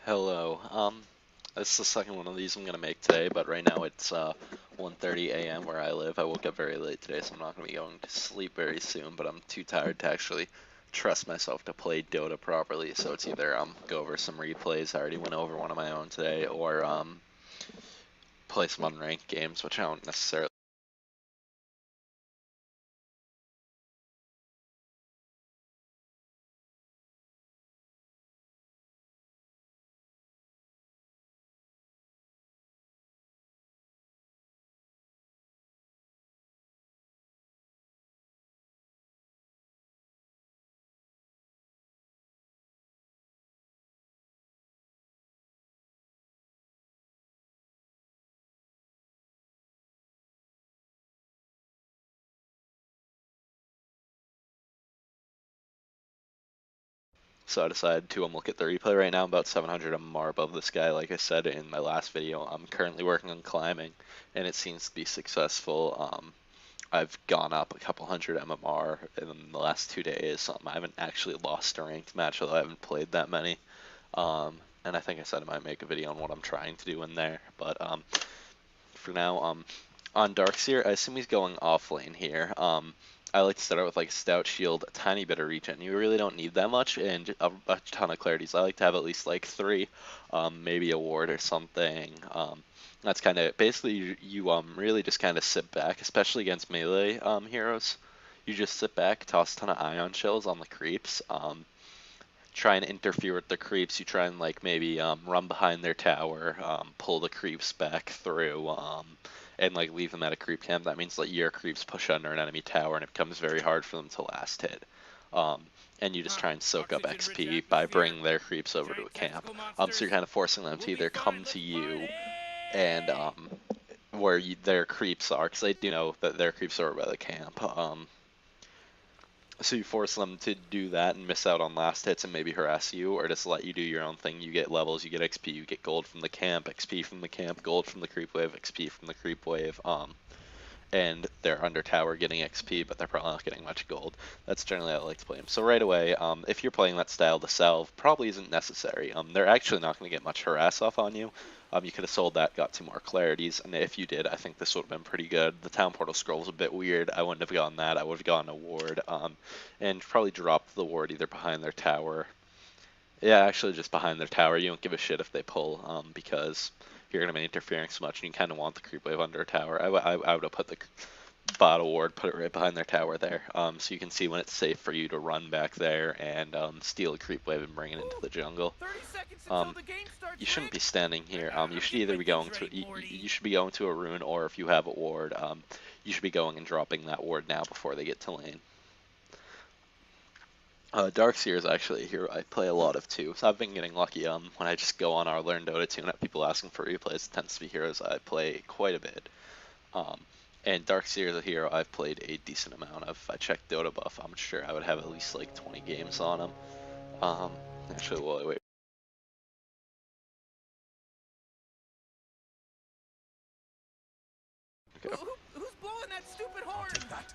Hello. This is the second one of these I'm gonna make today, but right now it's 1:30 a.m. where I live. I woke up very late today, so I'm not gonna be going to sleep very soon. But I'm too tired to actually trust myself to play Dota properly. So it's either go over some replays. I already went over one of my own today, or play some unranked games, which I don't necessarily. So I decided to look at the replay right now. I'm about 700 MMR above this guy. Like I said in my last video, I'm currently working on climbing, and it seems to be successful. I've gone up a couple hundred MMR in the last 2 days. I haven't actually lost a ranked match, although I haven't played that many. And I think I said I might make a video on what I'm trying to do in there. But for now, on Darkseer, I assume he's going off lane here. I like to start out with like a stout shield, a tiny bit of regen. You really don't need that much, and a ton of clarities. I like to have at least like 3, maybe a ward or something. That's kind of basically you really just kind of sit back, especially against melee heroes. You just sit back, toss a ton of ion shells on the creeps. Try and interfere with the creeps. You try and like maybe run behind their tower, pull the creeps back through, and like leave them at a creep camp. That means like your creeps push under an enemy tower, and it becomes very hard for them to last hit. And you just try and soak up XP by bringing their creeps over to a camp. So you're kind of forcing them to either come to you and where their creeps are, because they do know that their creeps are over by the camp. So you force them to do that and miss out on last hits and maybe harass you, or just let you do your own thing. You get levels, you get XP, you get gold from the camp, XP from the camp, gold from the creep wave, XP from the creep wave. And they're under tower getting XP, but they're probably not getting much gold. That's generally how I like to play them. So right away, if you're playing that style, the salve probably isn't necessary. They're actually not going to get much harass off on you. You could have sold that, got 2 more clarities, and if you did, I think this would have been pretty good. The town portal scroll was a bit weird. I wouldn't have gotten that. I would have gotten a ward, and probably dropped the ward either behind their tower. Yeah, actually just behind their tower. You don't give a shit if they pull, because you're going to be interfering so much, and you kind of want the creep wave under a tower. I would have put the bottle ward, put it right behind their tower there, so you can see when it's safe for you to run back there and steal a creep wave and bring it into the jungle. You shouldn't be standing here. You should either be going to you should be going to a rune, or if you have a ward, you should be going and dropping that ward now before they get to lane. Darkseer is actually a hero I play a lot of too, so I've been getting lucky. When I just go on our Learn Dota 2 and have people asking for replays, it tends to be heroes I play quite a bit. And Darkseer is a hero I've played a decent amount of. If I checked Dota buff, I'm sure I would have at least like 20 games on him. Actually, wait. Okay. Who's blowing that stupid horn?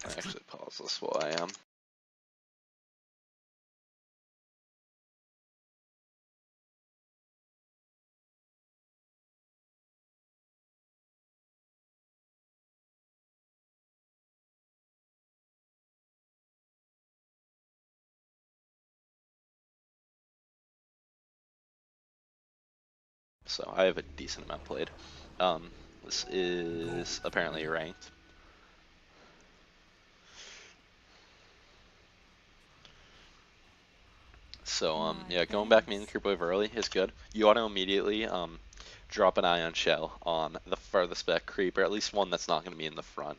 I actually pause this while I am. So I have a decent amount played. This is apparently ranked. So yeah, going back main creep wave early is good. You auto immediately drop an ion shell on the farthest back creep, or at least one that's not going to be in the front.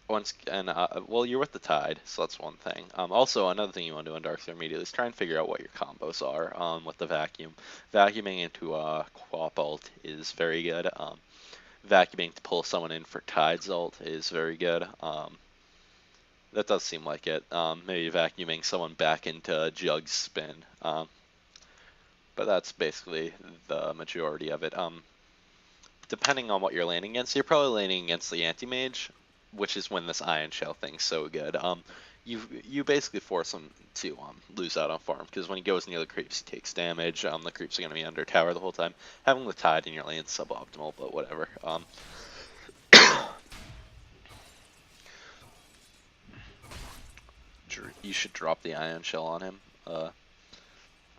Well, you're with the tide, so that's one thing. Also, another thing you want to do on Darkseer immediately is try and figure out what your combos are with the vacuum. Vacuuming into Quap ult is very good. Vacuuming to pull someone in for Tide's ult is very good. That does seem like it. Maybe vacuuming someone back into Jug's spin. But that's basically the majority of it. Depending on what you're laning against, you're probably laning against the anti-mage, which is when this Ion Shell thing's so good. you basically force him to lose out on farm, because when he goes near the creeps, he takes damage. The creeps are going to be under tower the whole time. Having the tide in your lane is suboptimal, but whatever. You should drop the ion shell on him.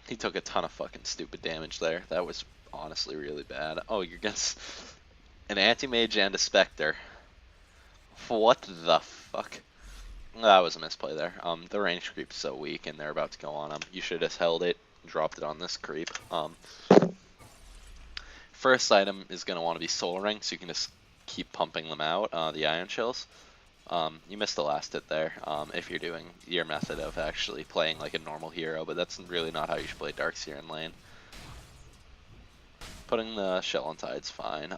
He took a ton of fucking stupid damage there. That was honestly really bad. Oh, you're against an anti-mage and a specter. What the fuck? That was a misplay there. The range creep's so weak, and they're about to go on him. You should have held it, dropped it on this creep. First item is going to want to be Soul Ring, so you can just keep pumping them out, the Ion Shells. You missed the last hit there, if you're doing your method of actually playing like a normal hero, but that's really not how you should play Dark Seer in lane. Putting the shell on tide's fine.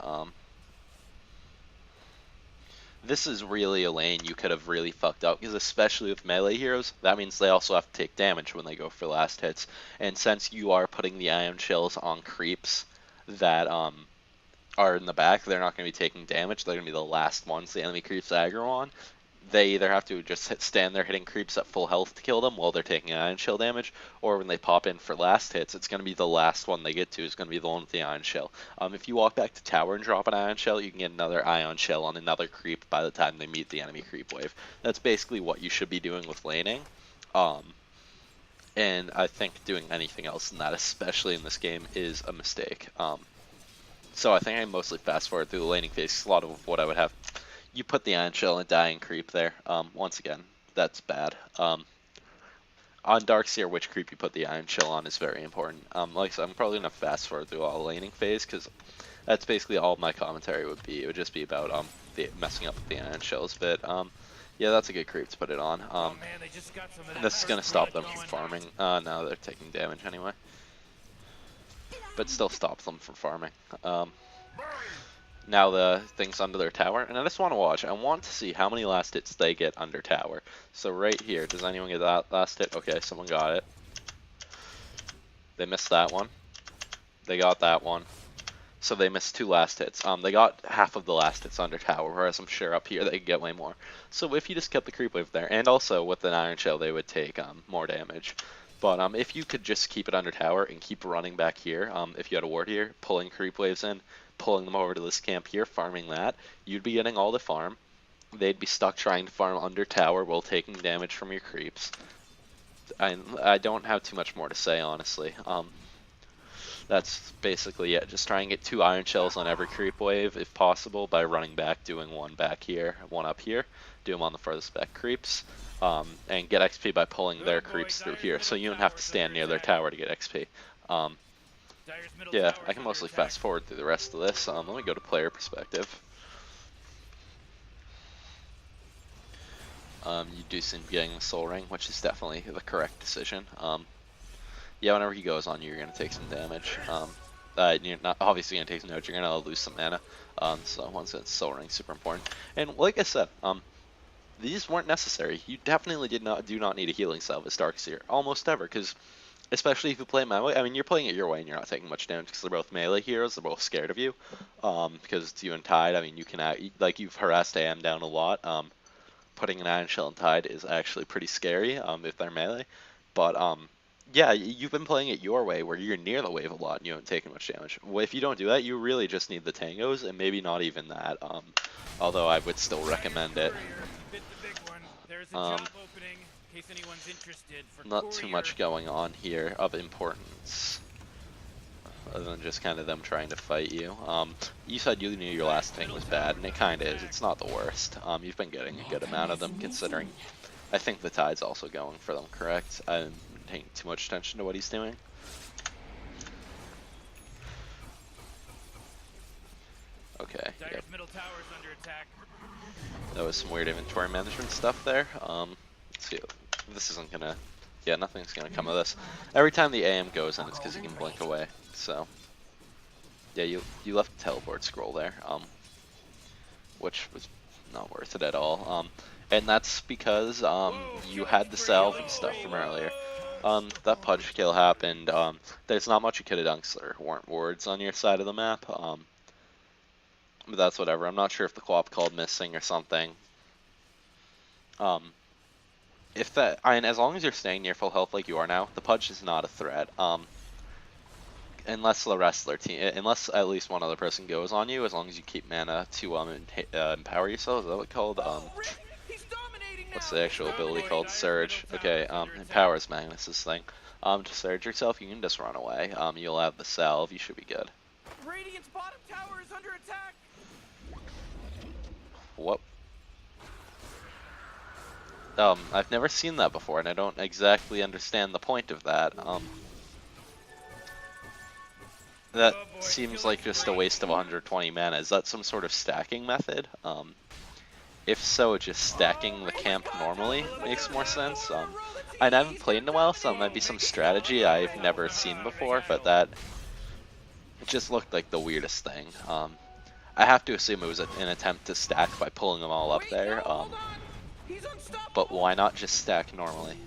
This is really a lane you could have really fucked up, because especially with melee heroes, that means they also have to take damage when they go for last hits. And since you are putting the ion shells on creeps that are in the back, they're not going to be taking damage. They're going to be the last ones the enemy creeps aggro on. They either have to just stand there hitting creeps at full health to kill them while they're taking ion shell damage, or when they pop in for last hits, it's going to be the last one they get to is going to be the one with the ion shell. If you walk back to tower and drop an ion shell, you can get another ion shell on another creep by the time they meet the enemy creep wave. That's basically what you should be doing with laning. And I think doing anything else than that, especially in this game, is a mistake. So I think I mostly fast forward through the laning phase. A lot of what I would have, you put the ion shell and dying creep there. Once again, that's bad. On Dark Seer, which creep you put the ion shell on is very important. Like I said, I'm probably gonna fast forward through all the laning phase, because that's basically all my commentary would be. It would just be about messing up with the ion shells. But yeah, that's a good creep to put it on. Oh man, they just got some of that This is gonna stop them going. from farming. No, they're taking damage anyway, but still stops them from farming. Now the thing's under their tower, and I just want to watch. I want to see how many last hits they get under tower. So right here, does anyone get that last hit? Okay, someone got it. They missed that one. They got that one. So they missed 2 last hits. They got half of the last hits under tower, whereas I'm sure up here they could get way more. So if you just kept the creep wave there, and also with an iron shell, they would take more damage. But if you could just keep it under tower and keep running back here, if you had a ward here, pulling creep waves in, pulling them over to this camp here, farming that, you'd be getting all the farm. They'd be stuck trying to farm under tower while taking damage from your creeps. I don't have too much more to say, honestly. That's basically it. Just try and get 2 iron shells on every creep wave if possible by running back, doing 1 back here, 1 up here, do them on the furthest back creeps, and get XP by pulling their creeps through here, so you don't have to stand near their tower to get XP. Yeah, I can mostly fast forward through the rest of this. Let me go to player perspective. You do seem to be getting the soul ring, which is definitely the correct decision. Yeah, whenever he goes on you, you're going to take some damage. You're not obviously going to take some damage, you're going to lose some mana. So once it's soul ring, super important. And like I said, these weren't necessary. You definitely do not need a healing salve as Dark Seer, almost ever, because especially if you play my way, I mean, you're playing it your way and you're not taking much damage because they're both melee heroes, they're both scared of you. Because it's you and Tide, I mean, you can, like, you've harassed AM down a lot. Putting an Iron Shell and Tide is actually pretty scary, if they're melee. But, yeah, you've been playing it your way where you're near the wave a lot and you haven't taken much damage. Well, if you don't do that, you really just need the tangos, and maybe not even that, although I would still recommend it. Not too much going on here of importance, other than just kind of them trying to fight you. You said you knew your last thing was bad, and it kind of is. It's not the worst. You've been getting a good amount of them, considering. I think the tide's also going for them, correct? I didn't pay too much attention to what he's doing. Okay, yep. That was some weird inventory management stuff there. Let's see. This isn't gonna... Yeah, nothing's gonna come of this. Every time the AM goes in, it's because you can blink away. So, yeah, you left the teleport scroll there, which was not worth it at all. And that's because you had the salve and stuff from earlier. That pudge kill happened. There's not much you could have done because there weren't wards on your side of the map. But that's whatever. I'm not sure if the co-op called missing or something. if that, and as long as you're staying near full health like you are now, the Pudge is not a threat. Unless the wrestler team, unless at least one other person goes on you, as long as you keep mana to empower yourself. Is that what it's called? Oh, Rick, he's dominating now. What's the actual ability Dominating. called? Surge. Okay, empowers Magnus's thing. To surge yourself, you can just run away. You'll have the salve. You should be good. Radiant's bottom tower is under attack. What? I've never seen that before, and I don't exactly understand the point of that. That seems like just a waste of 120 mana. Is that some sort of stacking method? If so, just stacking the camp normally makes more sense. I haven't played in a while, so it might be some strategy I've never seen before, but it just looked like the weirdest thing. I have to assume it was an attempt to stack by pulling them all up there, but why not just stack normally?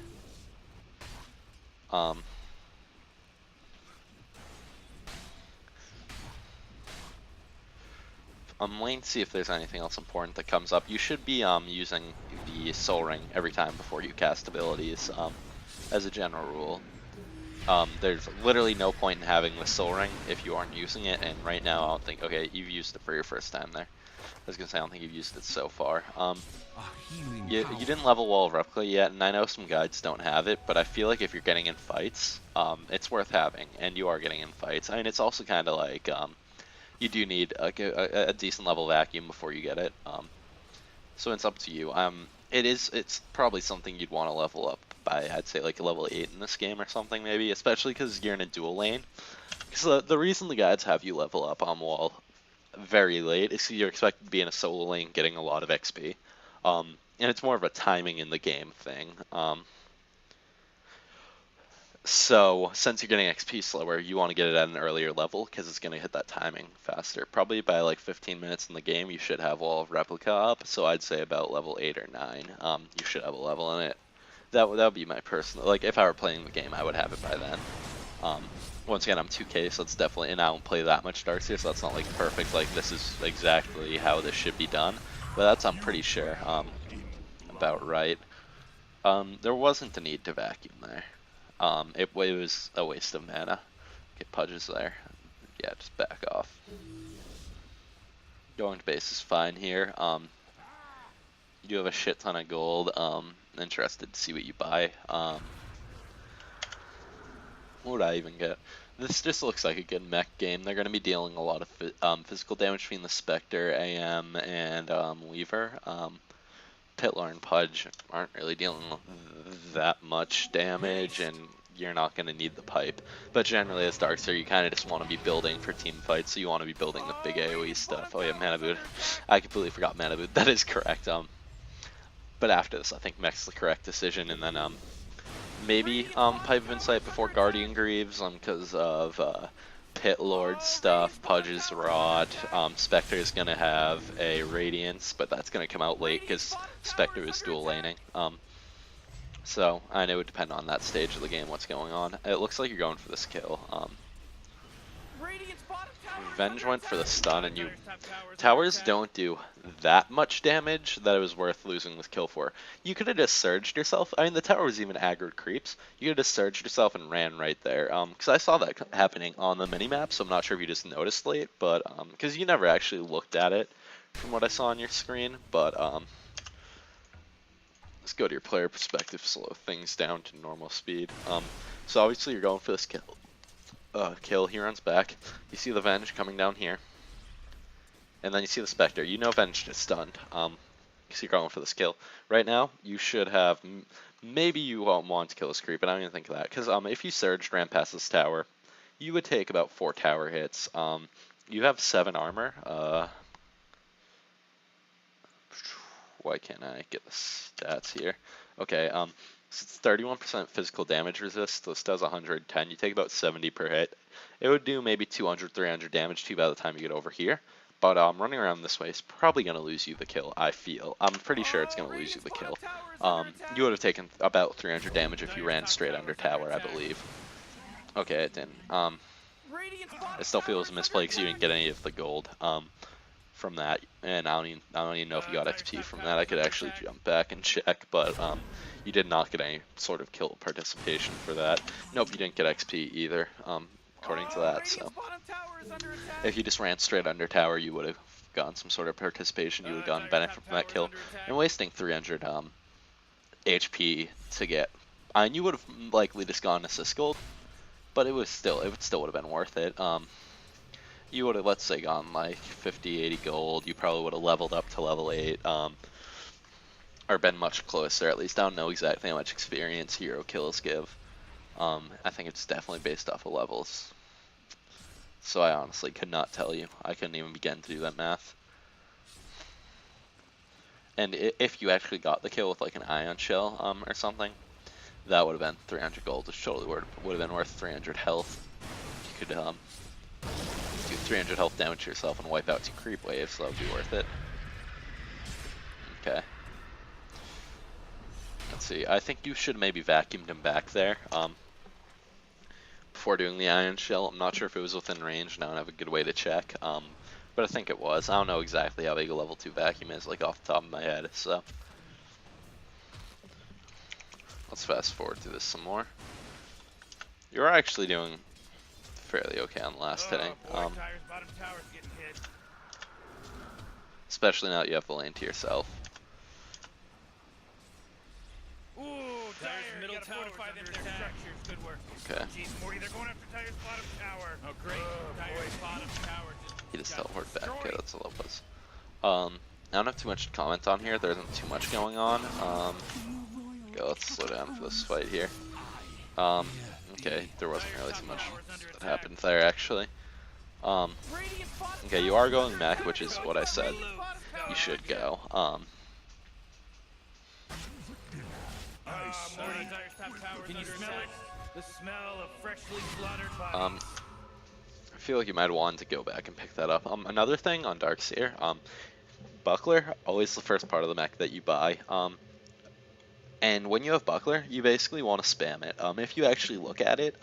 I'm waiting to see if there's anything else important that comes up. You should be using the Soul Ring every time before you cast abilities, as a general rule. There's literally no point in having the Soul Ring if you aren't using it, and right now I don't think, okay, you've used it for your first time there. I was gonna say I don't think you've used it so far. You didn't level Wall of Replica yet, and I know some guides don't have it, but I feel like if you're getting in fights, it's worth having, and you are getting in fights. I mean, it's also kind of like, you do need a decent level vacuum before you get it. So it's up to you. It's probably something you'd want to level up by, I'd say, like a level 8 in this game or something maybe, especially because you're in a dual lane. Because the reason the guides have you level up on Wall very late is you're expected to be in a solo lane getting a lot of XP. And it's more of a timing in the game thing. So, since you're getting XP slower, you want to get it at an earlier level because it's going to hit that timing faster. Probably by like 15 minutes in the game, you should have Wall of Replica up. So I'd say about level 8 or 9, you should have a level in it. That would be my personal, like if I were playing the game, I would have it by then. Once again, I'm 2K, so it's definitely, and I don't play that much Darkseer, so that's not like perfect, like this is exactly how this should be done. But that's, I'm pretty sure, about right. There wasn't a need to vacuum there. It was a waste of mana. Get Pudges there. Yeah, just back off. Going to base is fine here. You do have a shit ton of gold. Interested to see what you buy. What would I even get? This just looks like a good mech game. They're going to be dealing a lot of physical damage between the Spectre, AM, and Weaver. Pitlar and Pudge aren't really dealing that much damage, and you're not going to need the pipe. But generally, as Darkseer, you kind of just want to be building for team fights, so you want to be building the big AoE stuff. Oh yeah, Mana Boot. I completely forgot Mana Boot. That is correct. But after this, I think Mech's the correct decision, and then maybe Pipe of Insight before Guardian Greaves, because of Pit Lord stuff, Pudge's Rot. Spectre is going to have a Radiance, but that's going to come out late because Spectre is dual laning. So, I know it would depend on that stage of the game what's going on. It looks like you're going for this kill. Revenge went for the stun, and towers don't do that much damage that it was worth losing this kill for. You could have just surged yourself. I mean, the tower was even aggroed creeps. You could have just surged yourself and ran right there. Because I saw that happening on the minimap, so I'm not sure if you just noticed late, but because you never actually looked at it from what I saw on your screen. But let's go to your player perspective, slow things down to normal speed. So obviously you're going for this kill. He runs back. You see the Venge coming down here. And then you see the Spectre. You know Venge just stunned. So you're going for this kill. Right now, you should have... Maybe you won't want to kill this creep, but I don't even think of that. Because if you surged, ran past this tower, you would take about 4 tower hits. You have 7 armor. Why can't I get the stats here? Okay, so it's 31% physical damage resist. This does 110. You take about 70 per hit. It would do maybe 200, 300 damage to you by the time you get over here. But running around this way is probably going to lose you the kill, I feel. I'm pretty sure it's going to lose you the kill. You would have taken about 300 damage if you ran straight under tower, I believe. Okay, it didn't. It still feels a misplay because you didn't get any of the gold. from that, and I don't even know if you got XP from that. I could actually jump back and check, but you did not get any sort of kill participation for that. Nope, you didn't get XP either, according to that. So if you just ran straight under tower, you would have gotten some sort of participation. You would have gotten benefit from that kill, and wasting 300 HP to get, and you would have likely just gotten assist gold, but it would still would have been worth it. You would have, let's say, gotten like 50, 80 gold. You probably would have leveled up to level 8, or been much closer. At least I don't know exactly how much experience hero kills give. I think it's definitely based off of levels. So I honestly could not tell you. I couldn't even begin to do that math. And if you actually got the kill with like an ion shell or something, that would have been 300 gold, which totally would have been worth 300 health. You could do 300 health damage to yourself and wipe out 2 creep waves, so that would be worth it. Okay. Let's see. I think you should maybe vacuumed him back there before doing the ion shell. I'm not sure if it was within range, and I don't have a good way to check. But I think it was. I don't know exactly how big a level 2 vacuum is, like off the top of my head, so. Let's fast forward through this some more. You're actually doing fairly okay on the last hitting. Especially now that you have the lane to yourself. Ooh, Tyre's middle tower under attack. Good work. Okay. Jeez, Morty, they're going after Tyre's bottom tower. Oh, great. Tyre's bottom tower He just teleported back. Okay, that's all it was. I don't have too much to comment on here. There isn't too much going on. Okay, let's slow down for this fight here. Okay, there wasn't really too much that happened there, actually. Okay, you are going mech, which is what I said you should go. Can you smell it? The smell of freshly slaughtered bodies. I feel like you might want to go back and pick that up. Another thing on Dark Seer, Buckler, always the first part of the mech that you buy. And when you have Buckler, you basically want to spam it. If you actually look at it,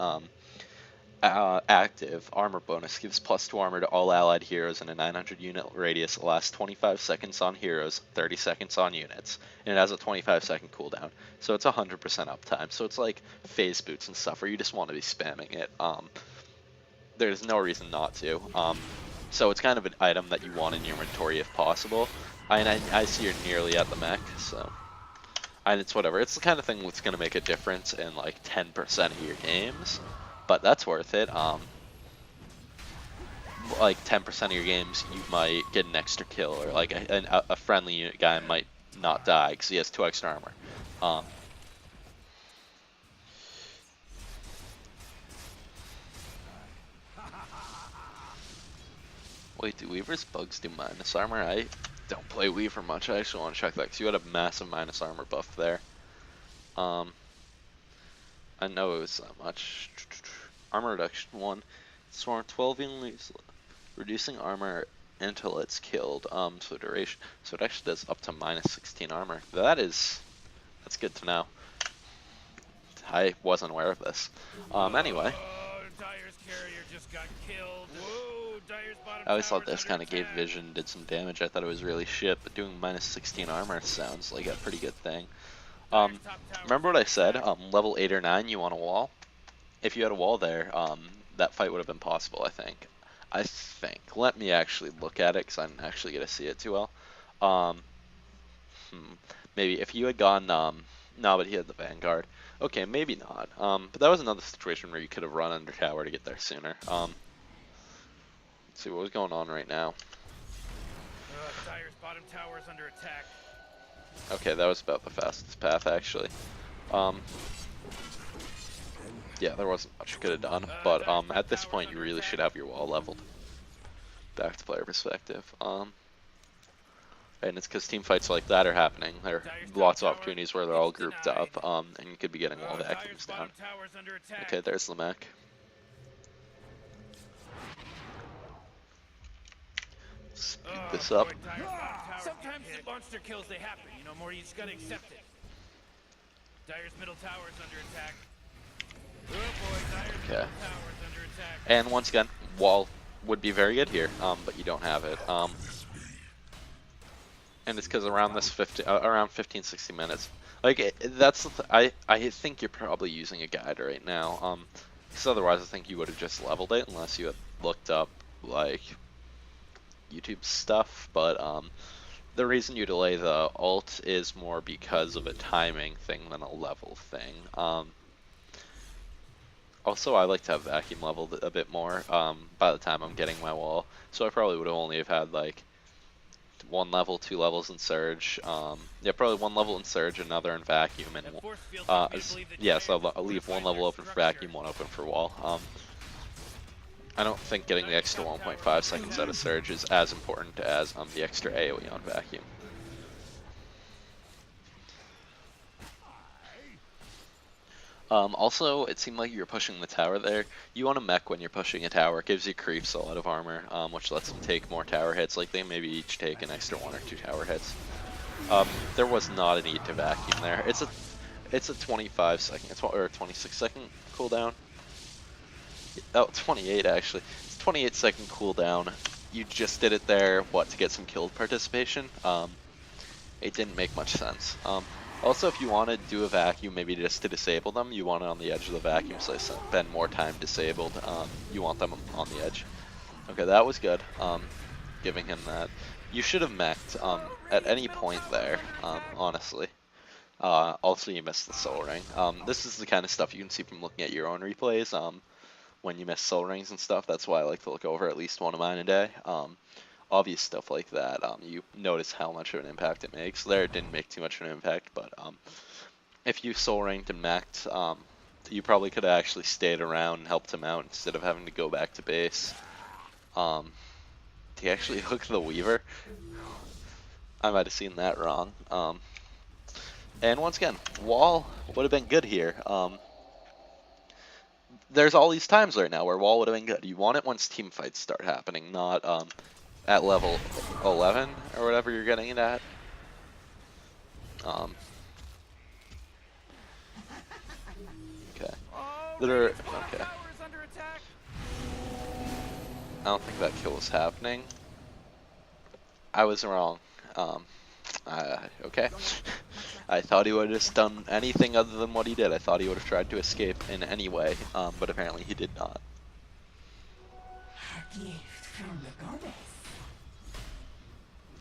active armor bonus gives +2 armor to all allied heroes in a 900 unit radius. It lasts 25 seconds on heroes, 30 seconds on units, and it has a 25-second cooldown. So it's 100% uptime. So it's like phase boots and stuff where you just want to be spamming it. There's no reason not to. So it's kind of an item that you want in your inventory if possible. I see you're nearly at the mech, so. And it's whatever. It's the kind of thing that's going to make a difference in like 10% of your games. But that's worth it. Like 10% of your games, you might get an extra kill, or like a friendly unit guy might not die because he has 2 extra armor. Wait, do Weaver's bugs do minus armor? I don't play Weaver much. I actually want to check that because you had a massive minus armor buff there. I know it was that much. Armor reduction 1. Swarm 12 enemies, reducing armor until it's killed. So duration. So it actually does up to -16 armor. That's good to know. I wasn't aware of this. Anyway. Dyer's carrier just got killed. Whoa, Dyer's bottom I always thought tower's this kind of under gave attack. vision, did some damage. I thought it was really shit, but doing -16 armor sounds like a pretty good thing. Remember what I said? Level 8 or 9, you want a wall. If you had a wall there, that fight would have been possible, I think. Let me actually look at it, because I didn't actually get to see it too well. Maybe if you had gone, no, but he had the Vanguard. Okay, maybe not. But that was another situation where you could have run under tower to get there sooner. Let's see what was going on right now. Dyer's bottom tower is under attack. Okay, that was about the fastest path, actually. Yeah, there wasn't much you could have done, but at this point, you really should have your wall leveled. Back to player perspective. And it's because team fights like that are happening. There are lots of opportunities where they're all grouped up, and you could be getting wall vacuums down. Okay, there's the mech. Speed this up. Sometimes the monster kills, they happen. You know, Morty, you just gotta accept it. Dyer's middle tower is under attack. Oh boy, Dyer's middle tower is under attack. And once again, wall would be very good here, but you don't have it. And it's because around this 15-16 minutes, like that's I think you're probably using a guide right now. Because otherwise I think you would have just leveled it unless you had looked up like YouTube stuff. But the reason you delay the ult is more because of a timing thing than a level thing. Also, I like to have vacuum leveled a bit more by the time I'm getting my wall, so I probably would have only have had like 1 level, 2 levels in Surge. Yeah, probably 1 level in Surge, another in Vacuum, and yeah, so I'll leave 1 level open for Vacuum, 1 open for Wall. I don't think getting the extra 1.5 seconds out of Surge is as important as the extra AoE on Vacuum. Also, it seemed like you were pushing the tower there. You want to mech when you're pushing a tower. It gives you creeps a lot of armor, which lets them take more tower hits. Like, they maybe each take an extra 1 or 2 tower hits. There was not a need to vacuum there. It's a 25 second, or 26 second cooldown. Oh, 28 actually. It's 28-second cooldown. You just did it there, what, to get some killed participation? It didn't make much sense. Also, if you want to do a vacuum, maybe just to disable them, you want it on the edge of the vacuum, so they spend more time disabled. You want them on the edge. Okay, that was good. Giving him that. You should have mech'd at any point there, honestly. Also, you missed the soul ring. This is the kind of stuff you can see from looking at your own replays. When you miss soul rings and stuff, that's why I like to look over at least one of mine a day. Obvious stuff like that, you notice how much of an impact it makes. There, it didn't make too much of an impact, but if you soul ranked and maxed, you probably could have actually stayed around and helped him out instead of having to go back to base. Did he actually hook the Weaver? I might have seen that wrong. And once again, Wall would have been good here. There's all these times right now where Wall would have been good. You want it once team fights start happening, not at level 11 or whatever you're getting it at. Okay. Okay. I don't think that kill was happening. I was wrong. Okay. I thought he would have just done anything other than what he did. I thought he would have tried to escape in any way, but apparently he did not.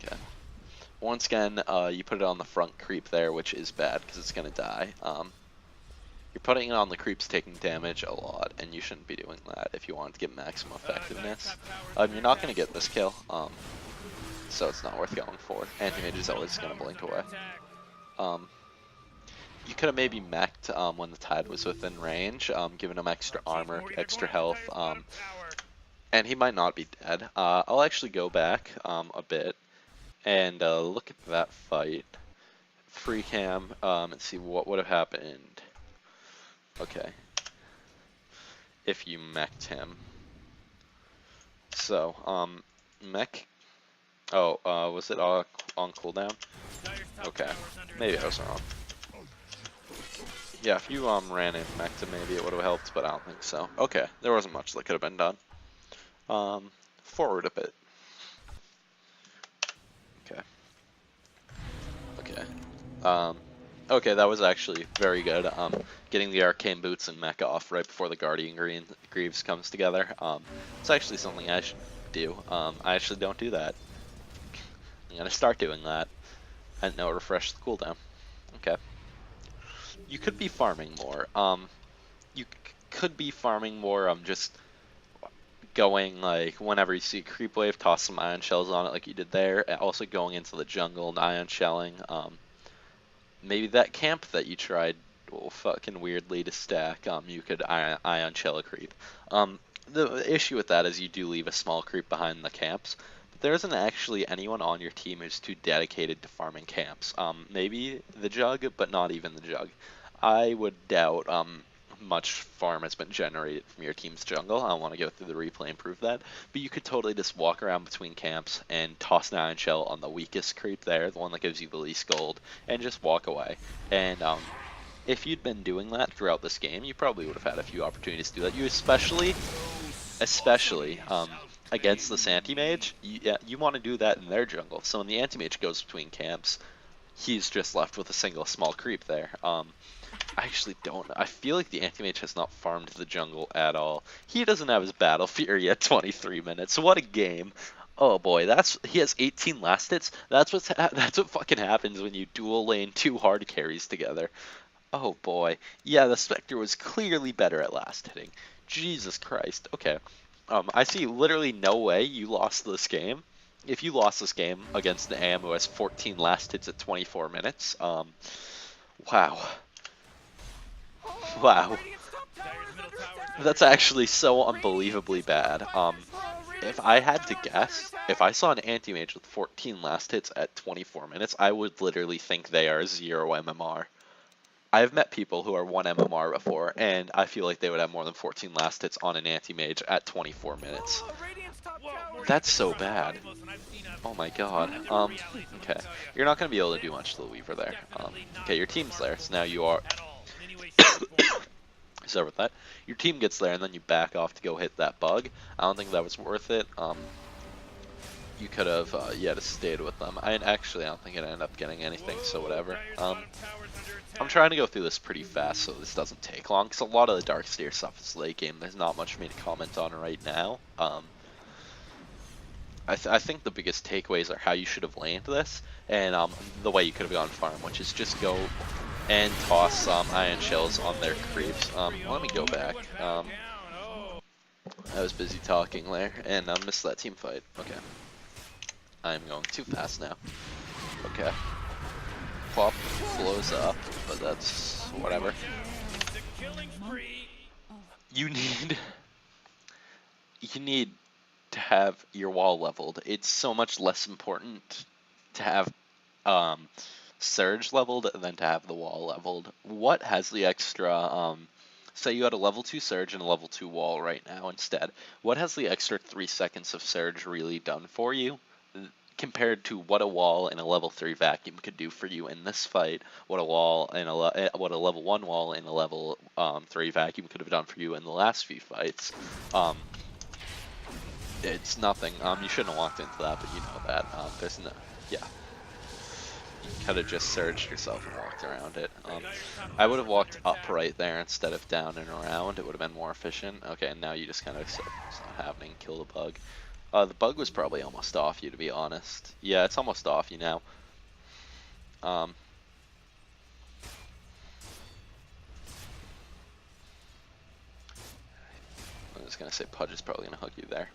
Okay. Once again, you put it on the front creep there, which is bad because it's gonna die. You're putting it on the creeps taking damage a lot, and you shouldn't be doing that if you want to get maximum effectiveness. You're not gonna get this kill, so it's not worth going for. Anti-mage is always gonna blink away. You could have maybe mech'd when the Tide was within range, giving him extra armor, extra health, and he might not be dead. I'll actually go back a bit and look at that fight. Free cam and see what would have happened. Okay. If you mech'd him. So, mech. Oh, was it on cooldown? Okay. Maybe I was wrong. Yeah, if you ran in mech'd him, maybe it would have helped, but I don't think so. Okay, there wasn't much that could have been done. Forward a bit. Okay. Okay. Okay, that was actually very good. Getting the arcane boots and mech off right before the Guardian Greaves comes together. It's actually something I should do. I actually don't do that. I'm gonna start doing that. And now refresh the cooldown. Okay. You could be farming more. You could be farming more. Just going like whenever you see a creep wave, toss some ion shells on it like you did there. Also going into the jungle and ion shelling. Maybe that camp that you tried fucking weirdly to stack, you could ion shell a creep. The issue with that is you do leave a small creep behind the camps, but there isn't actually anyone on your team who's too dedicated to farming camps. Maybe the Jug, but not even the Jug. I would doubt much farm has been generated from your team's jungle. I want to go through the replay and prove that. But you could totally just walk around between camps and toss an iron shell on the weakest creep there, the one that gives you the least gold, and just walk away. And if you'd been doing that throughout this game, you probably would have had a few opportunities to do that. You especially against this anti-mage, you want to do that in their jungle. So when the anti-mage goes between camps, he's just left with a single small creep there. I actually don't. I feel like the anti-mage has not farmed the jungle at all. He doesn't have his battle fury at 23 minutes. What a game! Oh boy, he has 18 last hits. That's what fucking happens when you dual lane two hard carries together. Oh boy. Yeah, the Spectre was clearly better at last hitting. Jesus Christ. Okay. I see literally no way you lost this game. If you lost this game against the AM who has 14 last hits at 24 minutes, wow. Wow. That's actually so unbelievably bad. If I had to guess, if I saw an anti-mage with 14 last hits at 24 minutes, I would literally think they are 0 MMR. I've met people who are 1 MMR before, and I feel like they would have more than 14 last hits on an anti-mage at 24 minutes. That's so bad. Oh my god. Okay. You're not going to be able to do much to the Weaver there. Okay, your team's there, so now you are... Sorry about that. Your team gets there, and then you back off to go hit that bug. I don't think that was worth it. You could have, just stayed with them. I don't think it ended up getting anything, so whatever. I'm trying to go through this pretty fast so this doesn't take long, because a lot of the Darkseer stuff is late game. There's not much for me to comment on right now. I think the biggest takeaways are how you should have laned this, and the way you could have gone farm, which is just go and toss iron shells on their creeps. Let me go back. I was busy talking there, and I missed that team fight. Okay. I'm going too fast now. Okay. Plop flows up, but that's whatever. You need to have your wall leveled. It's so much less important to have surge leveled than to have the wall leveled. What has the extra say you had a level 2 surge and a level 2 wall right now instead. What has the extra 3 seconds of surge really done for you? Compared to what a wall in a level 3 vacuum could do for you in this fight, what a level 1 wall in a level 3 vacuum could have done for you in the last few fights. It's nothing. You shouldn't have walked into that, but you know that. There's no, yeah. You could have just surged yourself and walked around it. I would have walked up right there instead of down and around. It would have been more efficient. Okay, and now you just kind of it's not happening. Kill the bug. The bug was probably almost off you, to be honest. Yeah, it's almost off you now. I was gonna say Pudge is probably gonna hook you there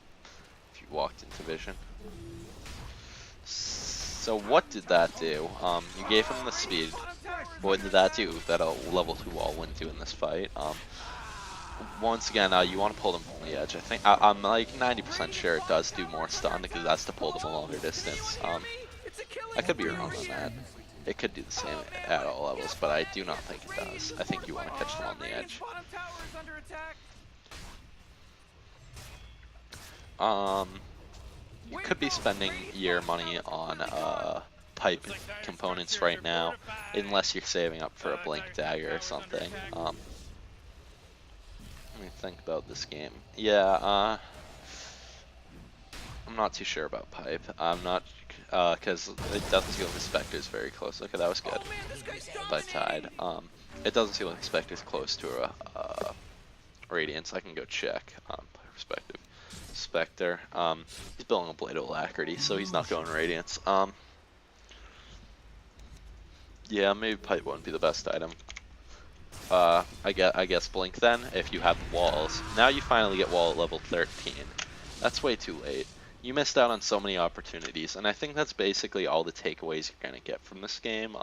if you walked into vision. So what did that do? You gave him the speed. What did that do that a level 2 wall wouldn't do in this fight? Once again, you want to pull them from the edge. I think I'm like 90% sure it does do more stun because that's to pull them a longer distance. I could be wrong on that. It could do the same at all levels, but I do not think it does. I think you want to catch them on the edge. You could be spending your money on pipe components right now, unless you're saving up for a blink dagger or something. Let me think about this game. Yeah, I'm not too sure about pipe. I'm not, because it doesn't seem like the Spectre's very close. Okay, that was good. But I tied. It doesn't seem like the Spectre's close to a Radiance. I can go check perspective. Spectre. He's building a Blade of Alacrity, so he's not going Radiance. Yeah, maybe pipe wouldn't be the best item. I guess blink then, if you have walls. Now you finally get wall at level 13. That's way too late. You missed out on so many opportunities, and I think that's basically all the takeaways you're going to get from this game.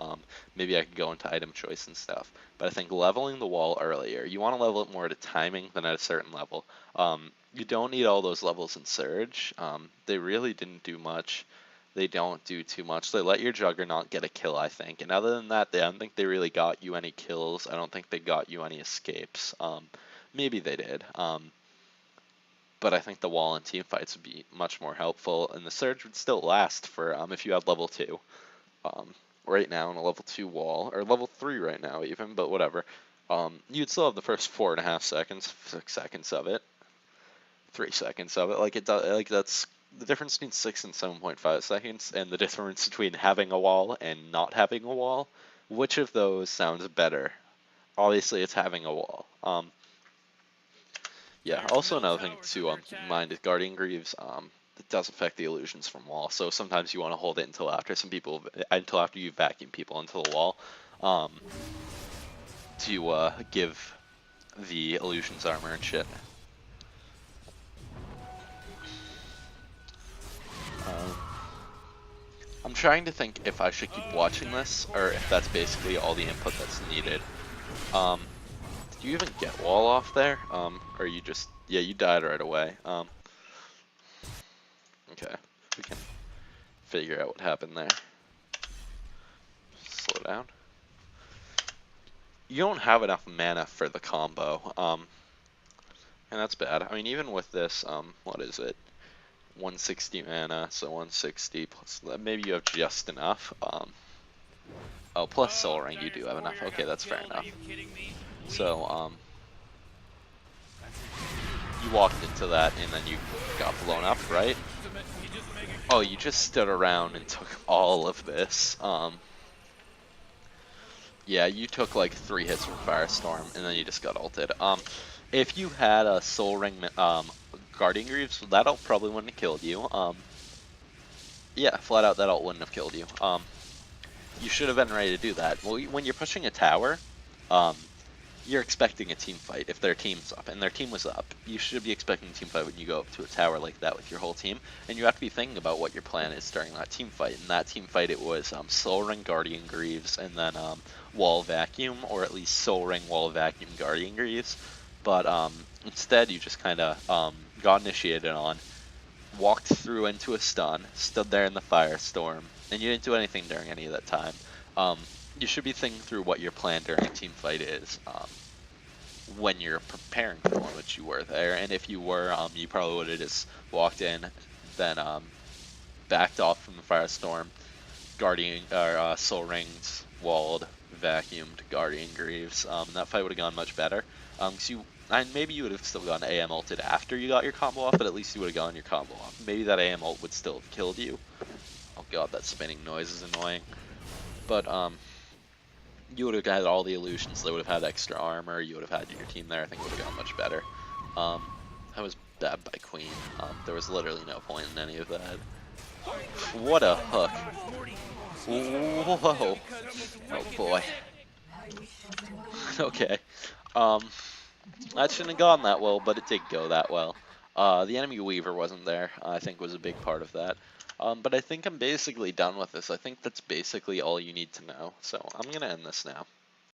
Maybe I could go into item choice and stuff, but I think leveling the wall earlier, you want to level it more at a timing than at a certain level. You don't need all those levels in Surge. They really didn't do much. They don't do too much. They let your Juggernaut get a kill, I think. And other than that, I don't think they really got you any kills. I don't think they got you any escapes. Maybe they did. But I think the wall and team fights would be much more helpful. And the Surge would still last for if you had level 2. Right now in a level 2 wall. Or level 3 right now even, but whatever. You'd still have the first 4.5 seconds, 6 seconds of it. 3 seconds of it. Like it does, like that's the difference between 6 and 7.5 seconds, and the difference between having a wall and not having a wall. Which of those sounds better? Obviously, it's having a wall. Yeah. Dire's Also, middle another thing tower's to under keep in attack. mind is Guardian Greaves. It does affect the illusions from wall. So sometimes you want to hold it until after you vacuum people into the wall, um, to give the illusions armor and shit. Um, I'm trying to think if I should keep Oh, the watching Dire's this or if fortified. that's basically all the input that's needed. Um, did you even get wall off there? Or you just, yeah, you died right away. Okay, we can figure out what happened there. Slow down. You don't have enough mana for the combo, and that's bad. I mean, even with this, what is it? 160 mana, so 160 plus, maybe you have just enough. Oh, plus Oh, Soul Ring, you do Dire's have enough. warrior Okay, got that's fair killed. Are enough. you kidding me? Weak. So, you walked into that and then you got blown up, right? You just make a Oh, kill. you just stood around and took all of this. Yeah, you took like 3 hits from Firestorm and then you just got ulted. If you had a Soul Ring, Guardian Greaves, that ult probably wouldn't have killed you. Yeah, flat out that ult wouldn't have killed you. You should have been ready to do that. Well, when you're pushing a tower, um, you're expecting a team fight if their team's up, and their team was up. You should be expecting a team fight when you go up to a tower like that with your whole team, and you have to be thinking about what your plan is during that team fight. In that team fight, it was Soul Ring, Guardian Greaves, and then Wall Vacuum, or at least Soul Ring, Wall Vacuum, Guardian Greaves. But instead, you just kind of got initiated on, walked through into a stun, stood there in the firestorm, and you didn't do anything during any of that time. Um, you should be thinking through what your plan during a team fight is when you're preparing for one, which you were there. And if you were, you probably would have just walked in, then backed off from the firestorm, guardian or soul rings, walled, vacuumed, guardian greaves. And that fight would have gone much better. And maybe you would have still gone AM ulted after you got your combo off, but at least you would have gotten your combo off. Maybe that AM ult would still have killed you. Oh god, that spinning noise is annoying. But you would have had all the illusions. They would have had extra armor. You would have had your team there. I think would have gone much better. That was bad by Queen. There was literally no point in any of that. What a hook! Whoa! Oh boy. Okay. Um, that shouldn't have gone that well, but it did go that well. The enemy Weaver wasn't there. I think was a big part of that. But I think I'm basically done with this. I think that's basically all you need to know. So I'm gonna end this now.